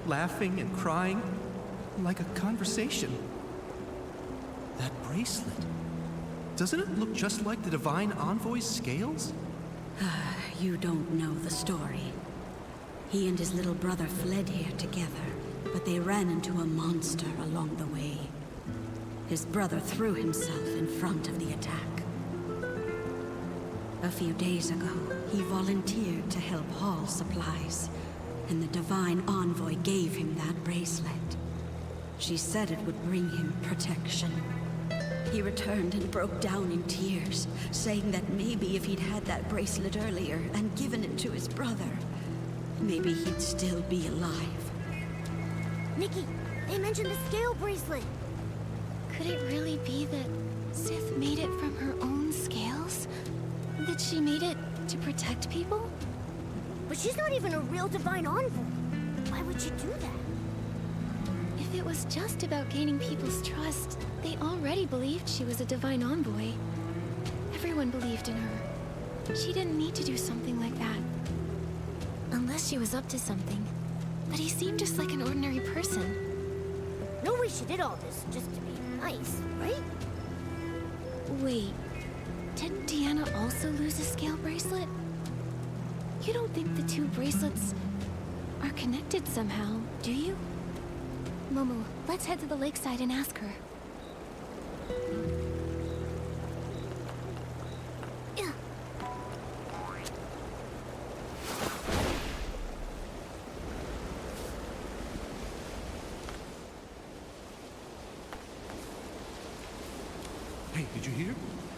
laughing and crying, like a conversation. That bracelet. Doesn't it look just like the Divine Envoy's scales? You don't know the story. He and his little brother fled here together, but they ran into a monster along the way. His brother threw himself in front of the attack. A few days ago, he volunteered to help haul supplies, and the Divine Envoy gave him that bracelet. She said it would bring him protection. He returned and broke down in tears, saying that maybe if he'd had that bracelet earlier and given it to his brother, maybe he'd still be alive. Nikki, they mentioned the scale bracelet. Could it really be that Sith made it from her own scales? That she made it to protect people? But she's not even a real Divine Envoy. Why would she do that? If it was just about gaining people's trust, they already believed she was a Divine Envoy. Everyone believed in her. She didn't need to do something like that. Unless she was up to something. But he seemed just like an ordinary person. No way she did all this just to be nice, right? Wait, didn't Deanna also lose a scale bracelet? You don't think the two bracelets are connected somehow, do you? Momo, let's head to the lakeside and ask her. Yeah. Hey, did you hear?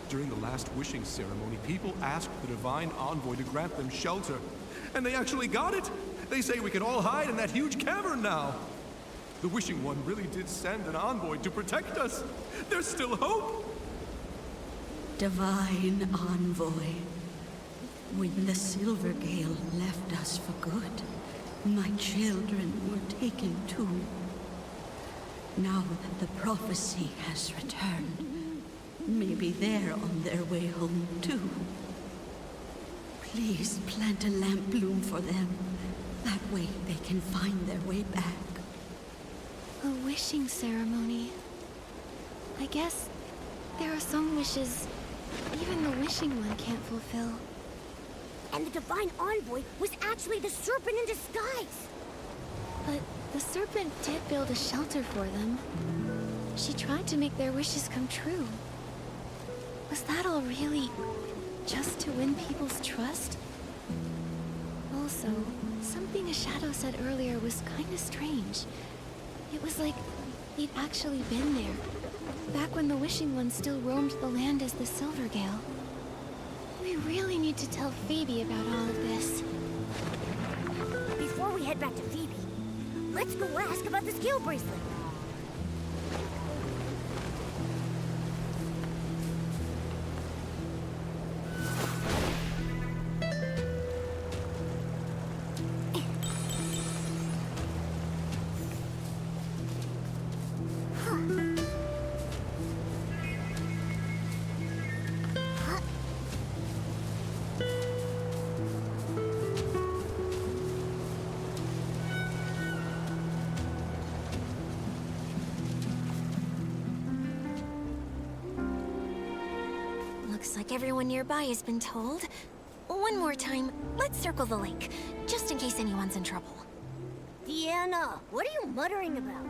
During the last wishing ceremony, people asked the Divine Envoy to grant them shelter. And they actually got it! They say we can all hide in that huge cavern now! The Wishing One really did send an envoy to protect us! There's still hope! Divine Envoy. When the Silvergale left us for good, my children were taken too. Now the prophecy has returned. Maybe they're on their way home too. Please plant a lamp bloom for them. That way they can find their way back. A wishing ceremony. I guess there are some wishes even the Wishing One can't fulfill. And the Divine Envoy was actually the serpent in disguise. But the serpent did build a shelter for them. She tried to make their wishes come true. Was that all really just to win people's trust? Also, something a shadow said earlier was kinda strange. It was like he'd actually been there, back when the Wishing One still roamed the land as the Silvergale. We really need to tell Phoebe about all of this. Before we head back to Phoebe, let's go ask about the scale bracelet. Looks like everyone nearby has been told. One more time, let's circle the lake, just in case anyone's in trouble. Deanna, what are you muttering about?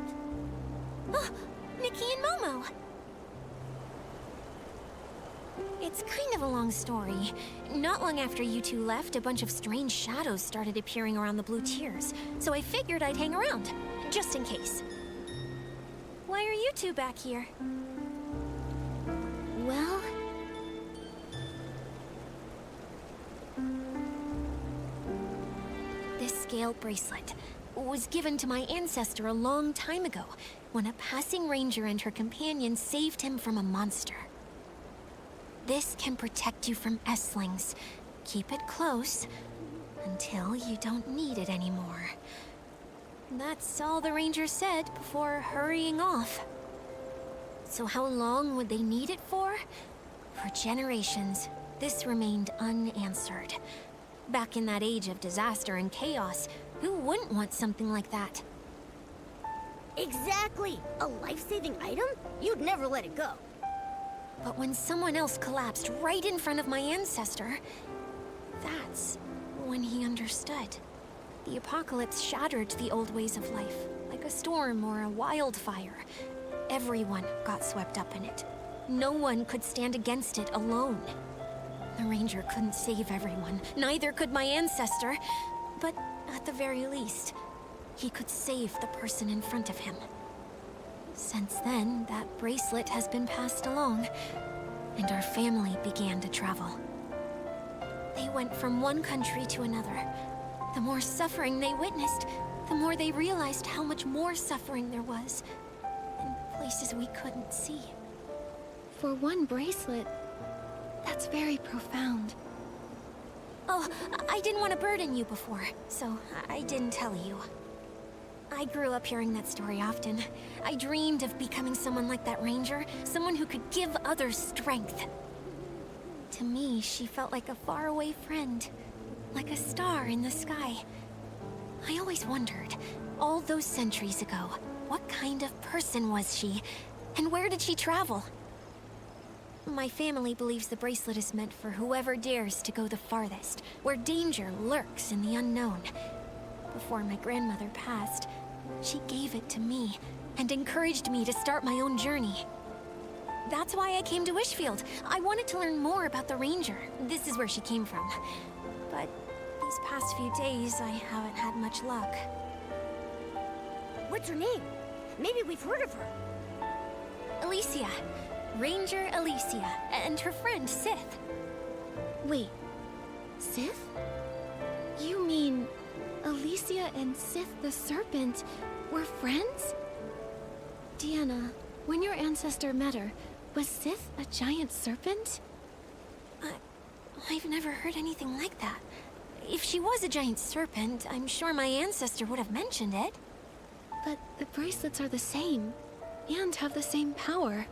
Oh, Nikki and Momo! It's kind of a long story. Not long after you two left, a bunch of strange shadows started appearing around the Blue Tears, so I figured I'd hang around, just in case. Why are you two back here? Well... this scale bracelet was given to my ancestor a long time ago, when a passing ranger and her companion saved him from a monster. This can protect you from Esslings. Keep it close until you don't need it anymore. That's all the ranger said before hurrying off. So how long would they need it for? For generations, this remained unanswered. Back in that age of disaster and chaos, who wouldn't want something like that? Exactly! A life-saving item? You'd never let it go. But when someone else collapsed right in front of my ancestor, that's when he understood. The apocalypse shattered the old ways of life, like a storm or a wildfire. Everyone got swept up in it. No one could stand against it alone. The Ranger couldn't save everyone, neither could my ancestor. But at the very least, he could save the person in front of him. Since then, that bracelet has been passed along, and our family began to travel. They went from one country to another. The more suffering they witnessed, the more they realized how much more suffering there was, in places we couldn't see. For one bracelet, that's very profound. Oh, I didn't want to burden you before, so I didn't tell you. I grew up hearing that story often. I dreamed of becoming someone like that Ranger, someone who could give others strength. To me, she felt like a faraway friend, like a star in the sky. I always wondered, all those centuries ago, what kind of person was she, and where did she travel? My family believes the bracelet is meant for whoever dares to go the farthest, where danger lurks in the unknown. Before my grandmother passed, she gave it to me and encouraged me to start my own journey. That's why I came to Wishfield. I wanted to learn more about the Ranger. This is where she came from. But these past few days, I haven't had much luck. What's her name? Maybe we've heard of her. Alicia. Ranger Alicia. And her friend, Sith. Wait, Sith? You mean Alicia and Sith the Serpent were friends? Deanna, when your ancestor met her, was Sith a giant serpent? I've never heard anything like that. If she was a giant serpent, I'm sure my ancestor would have mentioned it. But the bracelets are the same, and have the same power.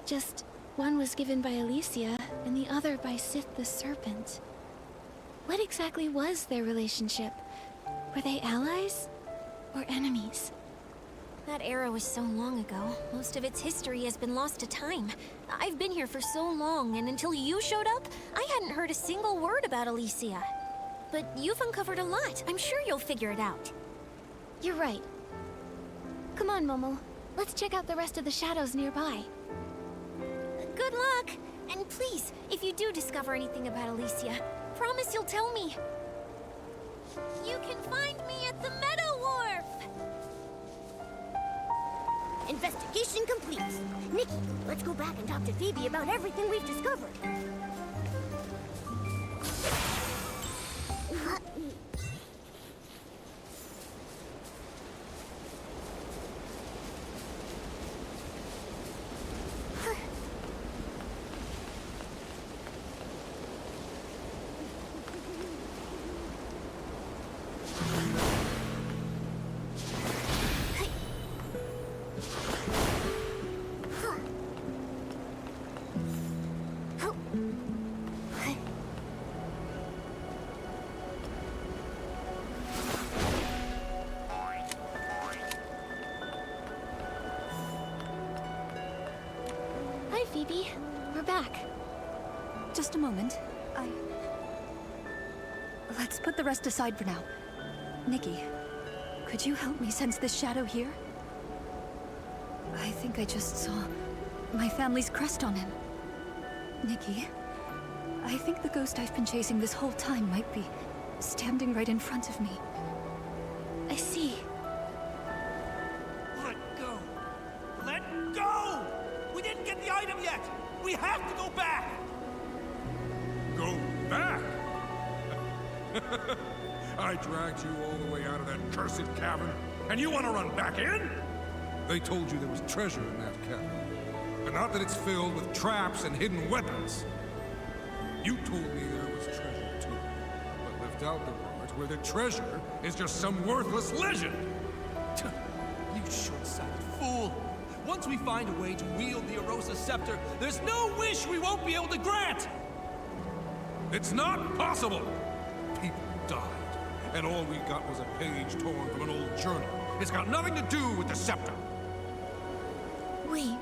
Just one was given by Alicia, and the other by Sith the Serpent. What exactly was their relationship? Were they allies or enemies? That era was so long ago. Most of its history has been lost to time. I've been here for so long, and until you showed up, I hadn't heard a single word about Alicia. But you've uncovered a lot. I'm sure you'll figure it out. You're right. Come on, Momo. Let's check out the rest of the shadows nearby. Good luck! And please, if you do discover anything about Alicia, promise you'll tell me. You can find me at the Meadow Wharf! Investigation complete. Nikki, let's go back and talk to Phoebe about everything we've discovered. Hi, Phoebe. We're back. Just a moment. Let's put the rest aside for now. Nikki, could you help me sense this shadow here? I think I just saw my family's crest on him. Nikki, I think the ghost I've been chasing this whole time might be standing right in front of me. I see. Let go! Let go! We didn't get the item yet! We have to go back! Go back? I dragged you all the way out of that cursed cavern, and you want to run back in? They told you there was treasure in that cavern, but not that it's filled with traps and hidden weapons. You told me there was treasure too, but left out the part where the treasure is just some worthless legend. You short-sighted fool! Once we find a way to wield the Arosa Scepter, there's no wish we won't be able to grant! It's not possible! People died, and all we got was a page torn from an old journal. It's got nothing to do with the scepter. Wait.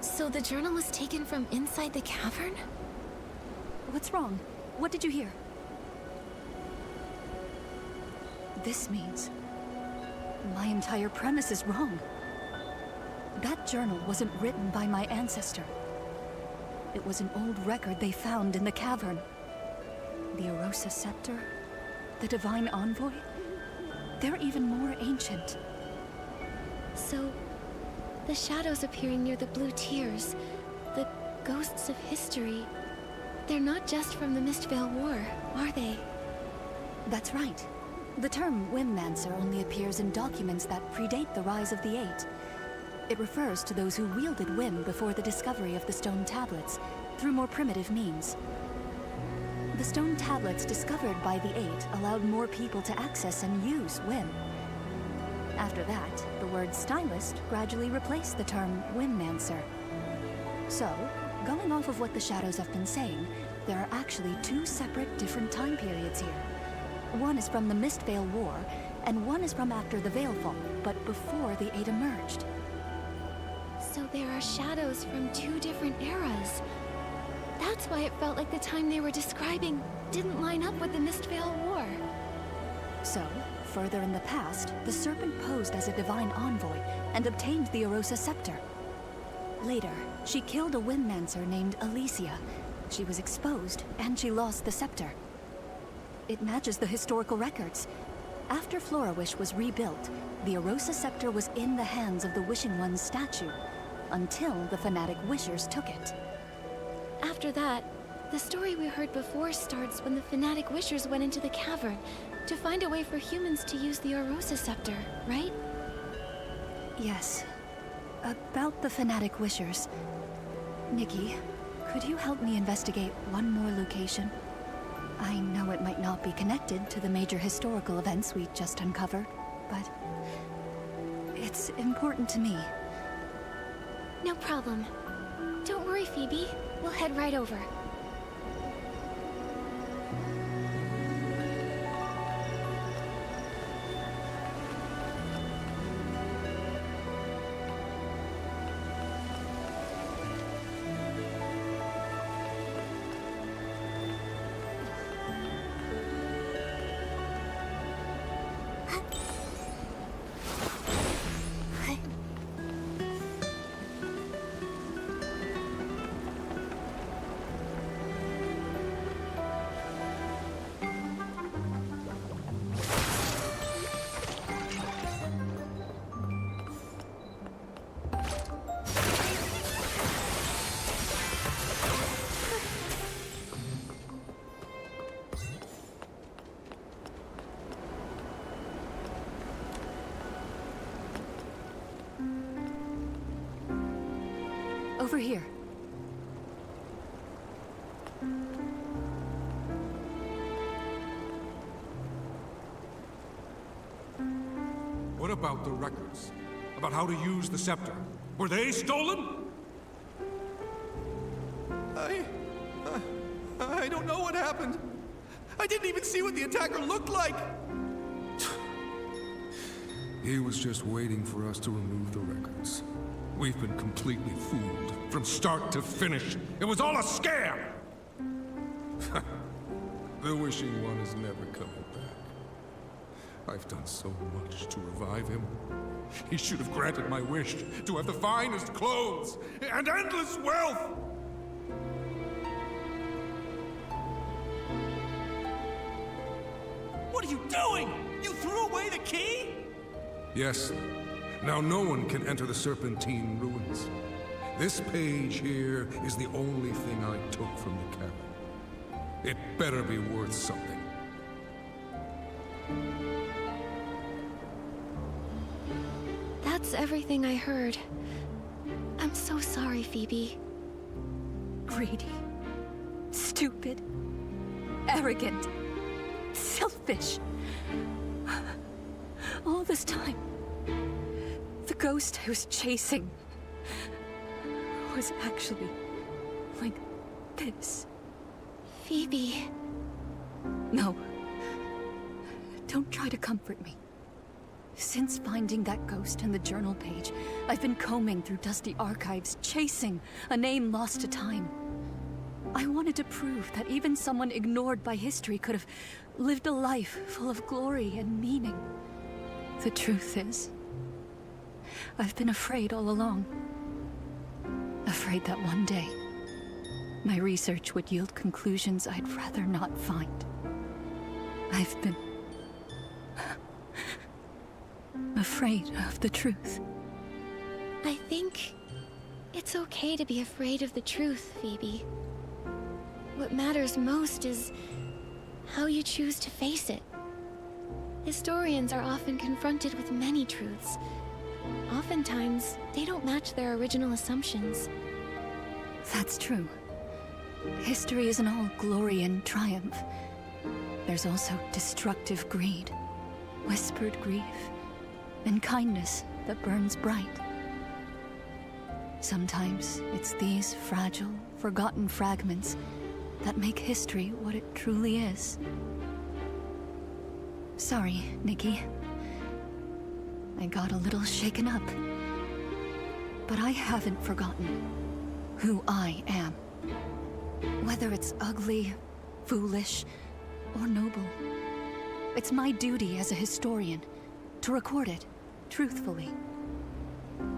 So the journal was taken from inside the cavern? What's wrong? What did you hear? This means my entire premise is wrong. That journal wasn't written by my ancestor. It was an old record they found in the cavern. The Arosa Scepter, the Divine Envoy, they're even more ancient. So, the shadows appearing near the blue tears, the ghosts of history, they're not just from the Mistvale War, are they? That's right. The term Windmancer only appears in documents that predate the rise of the Eight. It refers to those who wielded Wim before the discovery of the stone tablets, through more primitive means. The stone tablets discovered by the Eight allowed more people to access and use Wim. After that, the word stylist gradually replaced the term Windmancer. So, going off of what the shadows have been saying, there are actually two separate different time periods here. One is from the Mistvale War, and one is from after the Veilfall, but before the Eight emerged. So there are shadows from two different eras. That's why it felt like the time they were describing didn't line up with the Mistvale War. So, further in the past, the Serpent posed as a divine envoy and obtained the Arosa Scepter. Later, she killed a Windmancer named Alicia. She was exposed, and she lost the scepter. It matches the historical records. After Florawish was rebuilt, the Arosa Scepter was in the hands of the Wishing One's statue, until the fanatic Wishers took it. After that, the story we heard before starts when the fanatic Wishers went into the cavern to find a way for humans to use the Arosa Scepter, right? Yes. About the fanatic Wishers. Nikki, could you help me investigate one more location? I know it might not be connected to the major historical events we just uncovered, but it's important to me. No problem. Don't worry, Phoebe. We'll head right over. Over here. What about the records? About how to use the scepter? Were they stolen? I don't know what happened. I didn't even see what the attacker looked like. He was just waiting for us to remove the records. We've been completely fooled, from start to finish. It was all a scam! The Wishing One is never coming back. I've done so much to revive him. He should have granted my wish to have the finest clothes and endless wealth! What are you doing? You threw away the key? Yes. Now no one can enter the Serpentine ruins. This page here is the only thing I took from the cavern. It better be worth something. That's everything I heard. I'm so sorry, Phoebe. Greedy. Stupid. Arrogant. Selfish. All this time, the ghost I was chasing was actually like this. Phoebe. No. Don't try to comfort me. Since finding that ghost in the journal page, I've been combing through dusty archives, chasing a name lost to time. I wanted to prove that even someone ignored by history could have lived a life full of glory and meaning. The truth is, I've been afraid all along. Afraid that one day, my research would yield conclusions I'd rather not find. I've been afraid of the truth. I think it's okay to be afraid of the truth, Phoebe. What matters most is how you choose to face it. Historians are often confronted with many truths. Oftentimes, they don't match their original assumptions. That's true. History isn't all glory and triumph. There's also destructive greed, whispered grief, and kindness that burns bright. Sometimes it's these fragile, forgotten fragments that make history what it truly is. Sorry, Nikki. I got a little shaken up. But I haven't forgotten who I am. Whether it's ugly, foolish, or noble, it's my duty as a historian to record it truthfully.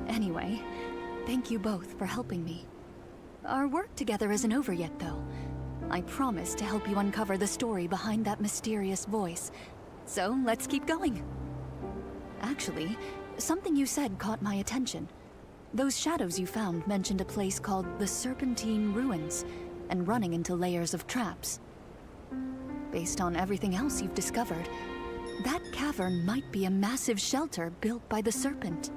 Anyway, thank you both for helping me. Our work together isn't over yet, though. I promise to help you uncover the story behind that mysterious voice. So, let's keep going. Actually, something you said caught my attention. Those shadows you found mentioned a place called the Serpentine Ruins, and running into layers of traps. Based on everything else you've discovered, that cavern might be a massive shelter built by the Serpent.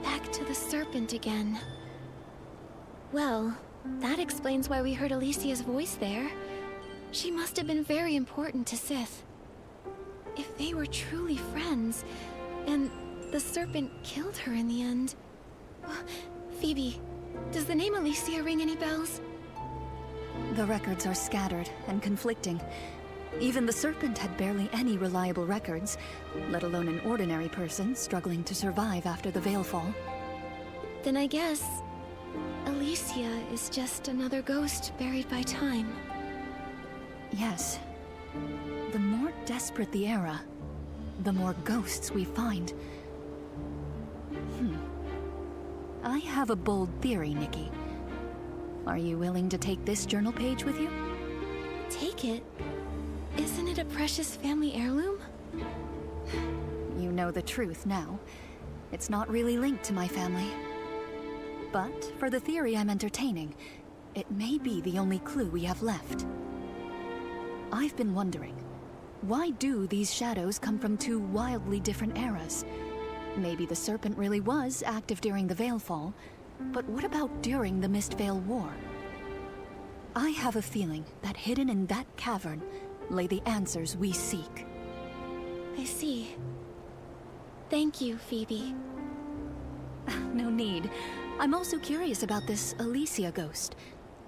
Back to the Serpent again. Well, that explains why we heard Alicia's voice there. She must have been very important to Sith. If they were truly friends, and the Serpent killed her in the end... Phoebe, does the name Alicia ring any bells? The records are scattered and conflicting. Even the Serpent had barely any reliable records, let alone an ordinary person struggling to survive after the Veilfall. Then I guess Alicia is just another ghost buried by time. Yes. The more desperate the era, the more ghosts we find. I have a bold theory, Nikki. Are you willing to take this journal page with you? Take it? Isn't it a precious family heirloom? You know the truth now. It's not really linked to my family. But for the theory I'm entertaining, it may be the only clue we have left. I've been wondering, why do these shadows come from two wildly different eras? Maybe the Serpent really was active during the Veilfall, but what about during the Mistveil War? I have a feeling that hidden in that cavern lay the answers we seek. I see. Thank you, Phoebe. No need. I'm also curious about this Alicia ghost.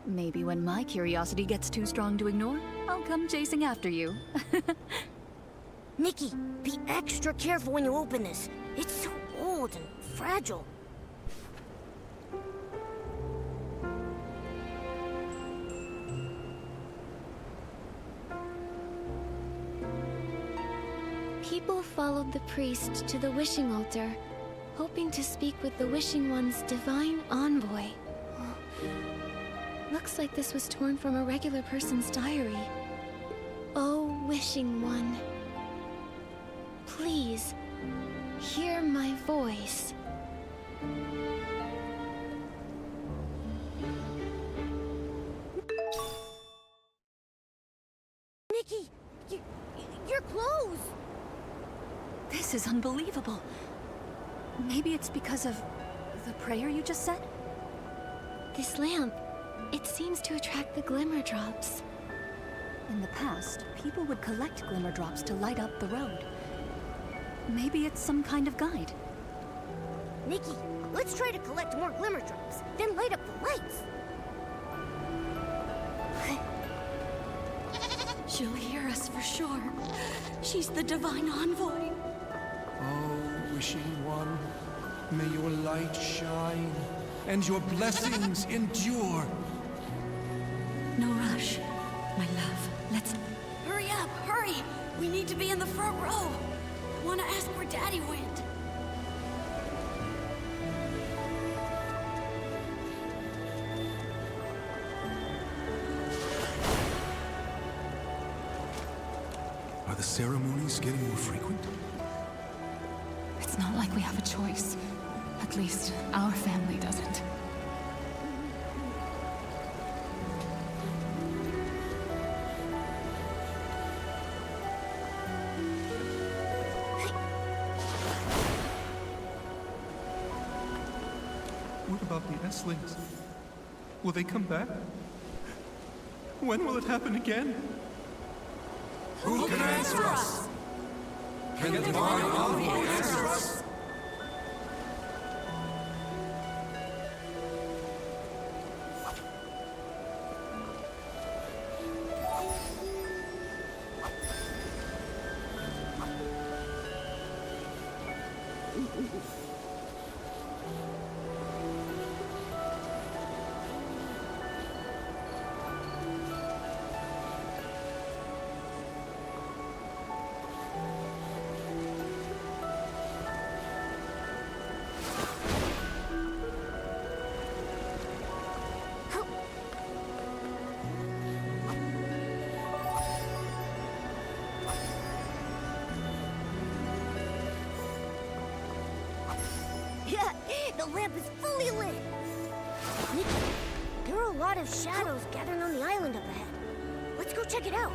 Maybe when my curiosity gets too strong to ignore, I'll come chasing after you. Nikki, be extra careful when you open this. It's so old and fragile. People followed the priest to the wishing altar, hoping to speak with the Wishing One's divine envoy. Looks like this was torn from a regular person's diary. Oh, Wishing One, please, hear my voice. Nikki, your clothes! This is unbelievable. Maybe it's because of the prayer you just said? This lamp, it seems to attract the glimmer drops. In the past, people would collect glimmer drops to light up the road. Maybe it's some kind of guide. Nikki, let's try to collect more glimmer drops, then light up the lights. She'll hear us for sure. She's the divine envoy. Wishing One, may your light shine and your blessings endure. No rush, my love. Let's... Hurry up, hurry! We need to be in the front row. I want to ask where Daddy went. Are the ceremonies getting more frequent? It's not like we have a choice. At least, our family doesn't. What about the Esslings? Will they come back? When will it happen again? Who can answer us? Can the Divine Envoy answer us? Yeah, the lamp is fully lit. Nikki, there are a lot of shadows gathering on the island up ahead. Let's go check it out.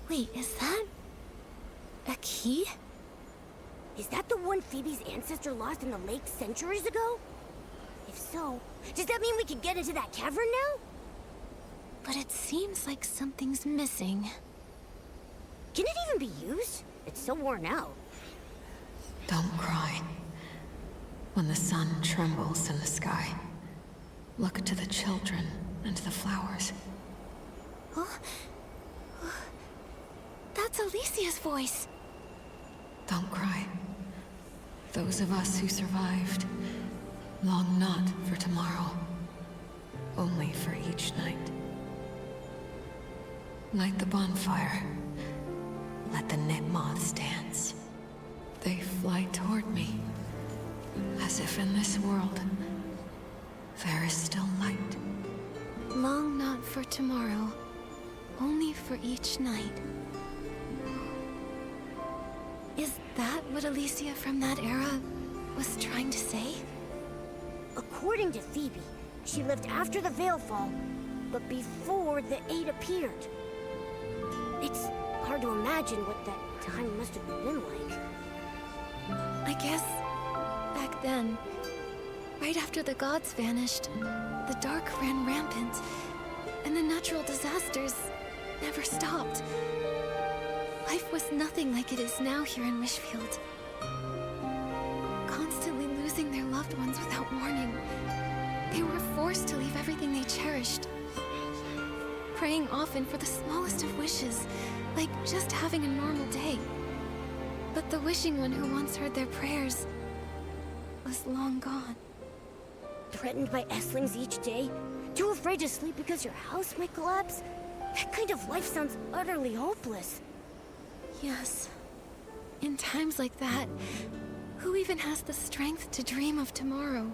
Wait, is that... a key? Is that the one Phoebe's ancestor lost in the lake centuries ago? If so, does that mean we can get into that cavern now? But it seems like something's missing. Can it even be used? It's so worn out. Don't cry. When the sun trembles in the sky, look to the children and the flowers. Huh? That's Alicia's voice. Don't cry. Those of us who survived long not for tomorrow, only for each night. Light the bonfire. Let the knit moths dance. They fly toward me, as if in this world there is still light. Long not for tomorrow, only for each night. Is that what Alicia from that era was trying to say? According to Phoebe, she lived after the Veilfall, but before the Eight appeared. It's hard to imagine what that time must have been like. I guess back then, right after the gods vanished, the dark ran rampant, and the natural disasters never stopped. Life was nothing like it is now here in Wishfield. Constantly losing their loved ones without warning, they were forced to leave everything they cherished. Praying often for the smallest of wishes, like just having a normal day. But the wishing one who once heard their prayers was long gone. Threatened by Esslings each day? Too afraid to sleep because your house might collapse? That kind of life sounds utterly hopeless. Yes. In times like that, who even has the strength to dream of tomorrow?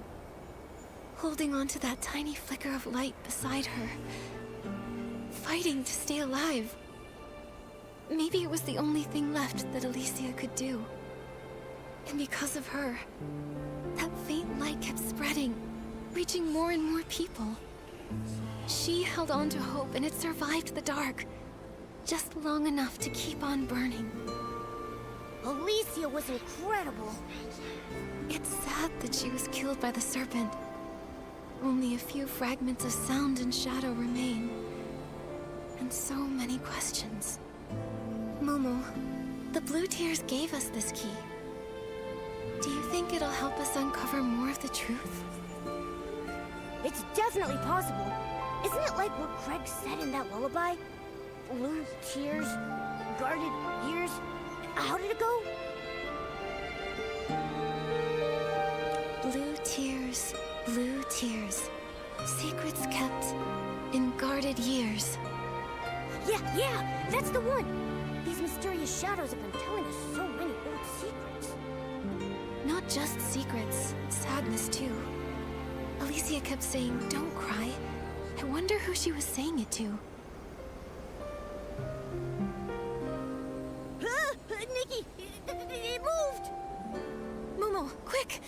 Holding on to that tiny flicker of light beside her. Fighting to stay alive. Maybe it was the only thing left that Alicia could do. And because of her, that faint light kept spreading, reaching more and more people. She held on to hope and it survived the dark. Just long enough to keep on burning. Alicia was incredible. It's sad that she was killed by the serpent. Only a few fragments of sound and shadow remain. And so many questions. Momo, the blue tears gave us this key. Do you think it'll help us uncover more of the truth? It's definitely possible. Isn't it like what Craig said in that lullaby? Blue tears, guarded years. How did it go? Blue tears. Secrets kept in guarded years. Yeah, that's the one. These mysterious shadows have been telling us so many old secrets. Not just secrets, sadness too. Alicia kept saying, "Don't cry." I wonder who she was saying it to. Nikki, it moved! Momo, quick!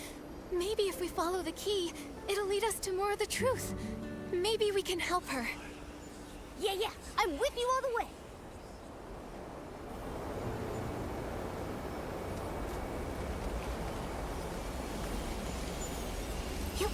Maybe if we follow the key, it'll lead us to more of the truth. Maybe we can help her. Yeah, I'm with you all the way. Yep.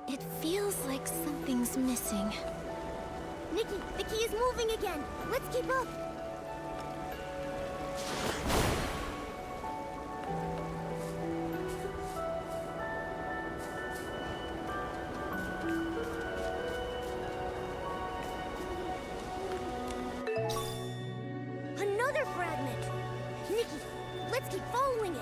It feels like something's missing. Nikki, the key is moving again. Let's keep up. Another fragment. Nikki, let's keep following it.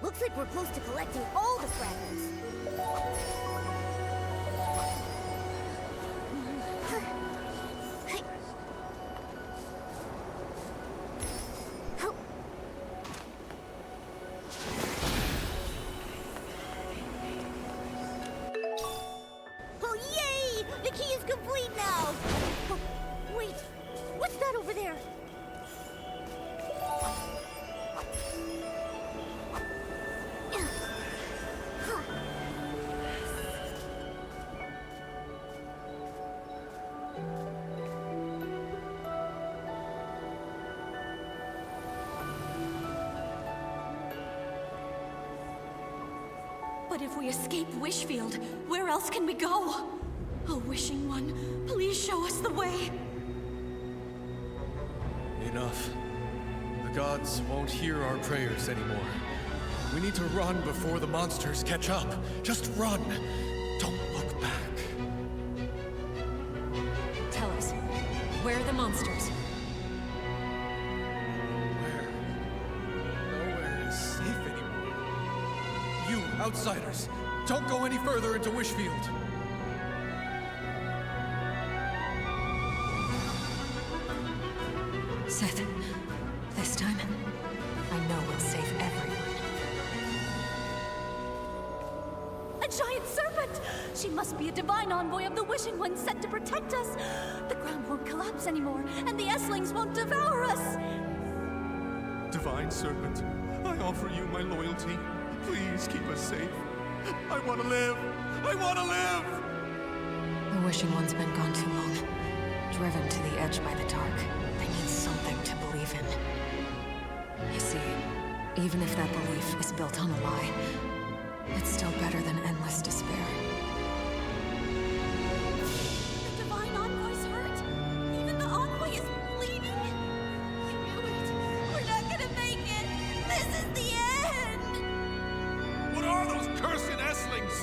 Looks like we're close to collecting all the fragments. Oh, yay! The key is complete now! Oh, wait, what's that over there? But if we escape Wishfield, where else can we go? Oh, Wishing One, please show us the way. Enough. The gods won't hear our prayers anymore. We need to run before the monsters catch up. Just run. Don't look back. Tell us, where are the monsters? Where? Nowhere is safe anymore. You, outsiders, don't go any further into Wishfield. Seth, this time, I know we'll save everyone. A giant serpent! She must be a divine envoy of the Wishing One sent to protect us. The ground won't collapse anymore, and the Esslings won't devour us. Divine Serpent, I offer you my loyalty. Please keep us safe. I want to live. I want to live! The Wishing One's been gone too long. Driven to the edge by the dark. They need something to believe in. You see, even if that belief is built on a lie, it's still better than endless despair. The Divine Envoy's hurt. Even the Envoy is bleeding. I knew it. We're not gonna make it. This is the end. What are those cursed Esslings?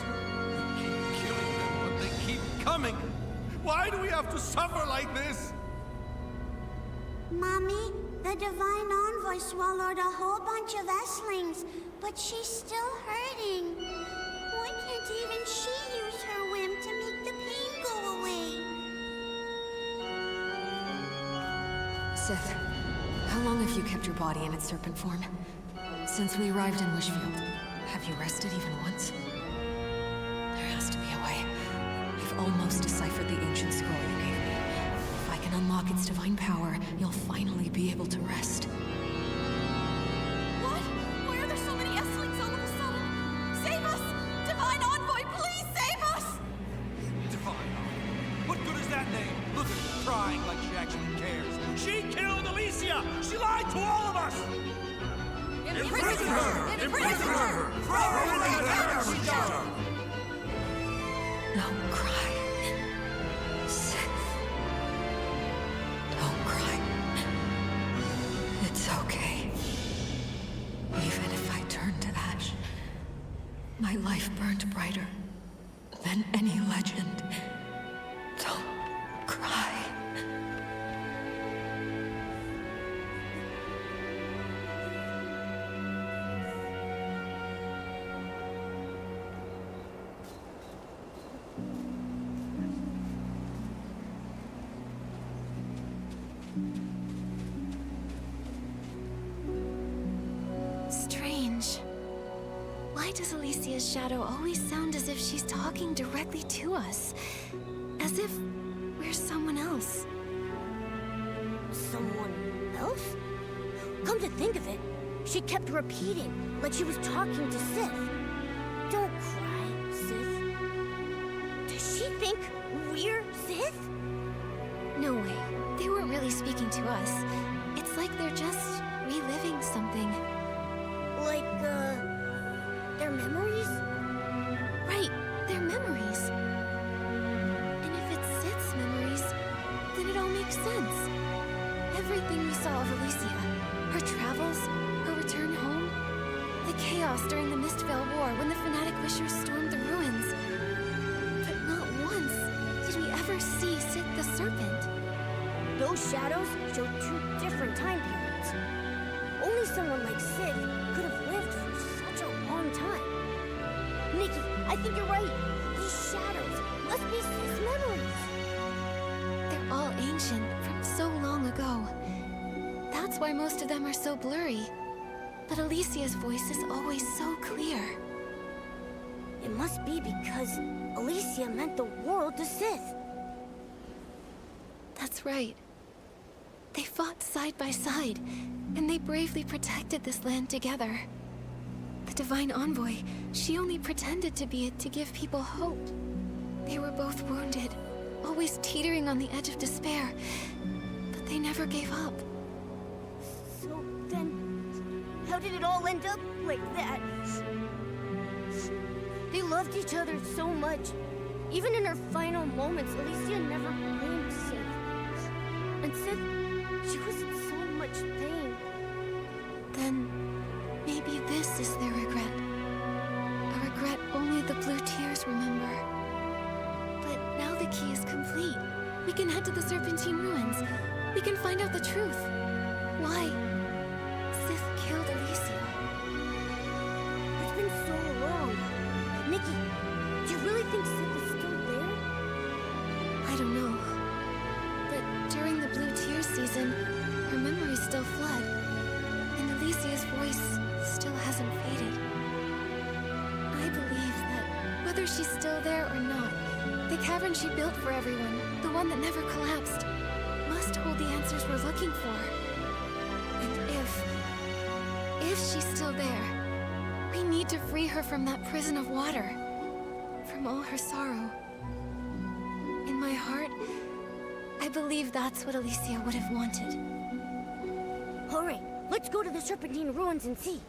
We keep killing them, but they keep coming. Why do we have to suffer like this? Mommy, the Divine Envoy swallowed a whole bunch of Esslings, but she's still hurting. Why can't even she use her whim to make the pain go away? Sith, how long have you kept your body in its serpent form? Since we arrived in Wishfield, have you rested even once? There has to be a way. I've almost deciphered the ancient scroll you gave me. If I can unlock its divine power, you'll finally be able to rest. What? Why are there so many Esslings all of a sudden? Save us! Divine Envoy, please save us! Divine Envoy. What good is that name? Look at her crying like she actually cares. She killed Alicia! She lied to all of us! Imprison her! Imprison her! Throw her in the damn jar! Don't cry. Sith. Don't cry. It's okay. Even if I turn to ash, my life burned brighter than any legend. Don't cry. Strange. Why does Alicia's shadow always sound as if she's talking directly to us? As if we're someone else. Someone else? Come to think of it, she kept repeating, like she was talking to Sith. Don't cry, Sith. Does she think we're Sith? No way. They weren't really speaking to us. It's like they're just reliving something. Like, their memories? Right, their memories. And if it's Sith's memories, then it all makes sense. Everything we saw of Alicia, her travels, her return home, the chaos during the Mistvale War when the fanatic wishers stormed the ruins. But not once did we ever see Sith the Serpent. Those shadows show two different time periods. Only someone like Sith could have lived for such a long time. Nikki, I think you're right. These shadows must be Sith's memories. They're all ancient, from so long ago. That's why most of them are so blurry. But Alicia's voice is always so clear. It must be because Alicia meant the world to Sith. That's right. They fought side by side, and they bravely protected this land together. The Divine Envoy, she only pretended to be it to give people hope. They were both wounded, always teetering on the edge of despair, but they never gave up. So then, how did it all end up like that? They loved each other so much. Even in her final moments, Alicia never blamed Sith. And Sith, she was in so much pain. Then, maybe this is their regret. A regret only the blue tears remember. But now the key is complete. We can head to the Serpentine Ruins. We can find out the truth. Why Sith killed Alicia. It's been so long. Nikki, do you really think Sith is still there? I don't know. But during the Blue Tears season, her memories still flood. And Alicia's voice still hasn't faded. I believe that whether she's still there or not, the cavern she built for everyone, the one that never collapsed, must hold the answers we're looking for. And if she's still there, we need need to free her from that prison of water. From all her sorrow. In my heart, I believe that's what Alicia would have wanted. Alright, let's go to the Serpentine ruins and see.